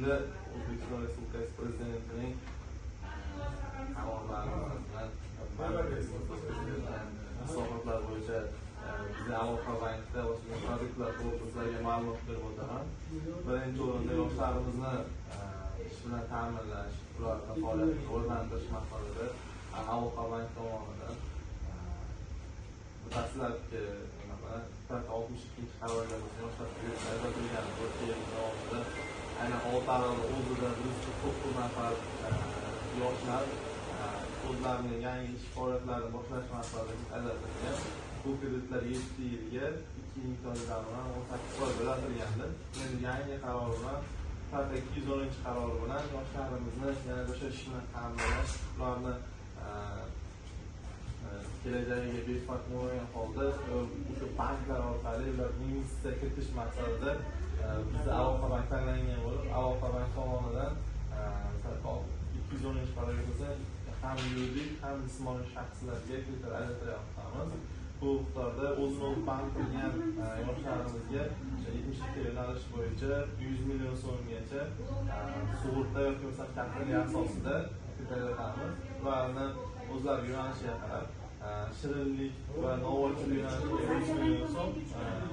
endi O'zbekiston Respublikasi Prezidentining qarorlari islohotlar bo'yicha bizning Aloqa bankda o'sha produktlar to'g'risidagi ma'lumot berib o'taman. Birinchi o'rinda yoshlarimizni ish bilan ta'minlash, ularni faoliyatini rivojlantirish maqsadida Aloqa bank tomonidan dastlabki 62 qarorga yoshlar kiritilgan o'tgan yil davomida aynan Oltiariqda o'zida ko'p nafar yoshlar o'zlarining yangi ish faoliyatlarini boshlash maqsadida ajratilgan. Bu kreditlar 7 yilga 2 imtiyozlar bilan 18 oy bo'latilgandi. Endi yangi qaror bilan 210-qaror bilan yoshlarimizni yana o'sha ishni ta'minlash, ularni kelajagiga befarq bo'lmagan holda o'sha banklar orqali ularni investitsiya kiritish maqsadida bizda Aloqa bank tanlangan bo'lib, Aloqa bank tomonidan 210-qarorga ko'ra ham yuridik ham jismoniy shaxslarga kreditlar ajratilyapmiz. Bu miqdorda o'zini bank qilgan yoshlarimizga 72 yo'nalish bo'yicha 100 million so'mgacha sug'urta yoki bo'lmasa kapitaliy asosida ajratamiz. Ularni o'zlariga yo'nalishiga qarab shirinlik va novvoychilik yo'nalishiga 100 million so'm,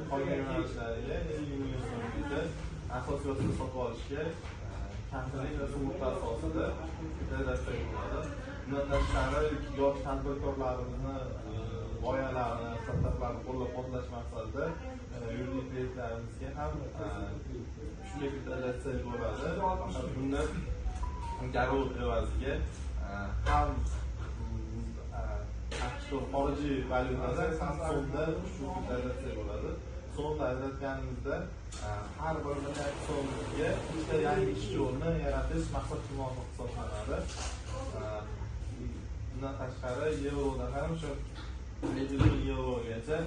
qolgan yo'nalishlariga 50 million so'mgacha asosiy vosita sotib olishga kapitaliy va sug'urta asosida ajratib bo'ladi. Bundan tashqari yosh tadbirkorlarimizni g'oyalarini, startaplarni qo'llab-quvvatlash maqsadida yuridik kreditlarimizga ham shunday ajratsak bo'ladi. Bunda garov evaziga ham xorijiy valyutada ham so'mda shu ajratsak bo'ladi. So'mda ajratganimizda har bir so'mga ikkita yangi ish o'rni yaratish maqsadga muvofiq hisoblanadi. Bundan tashqari yevroda ham shu 700 yevrogacha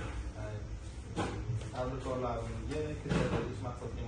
tadbirkorlarimizga kredit olish maqsadga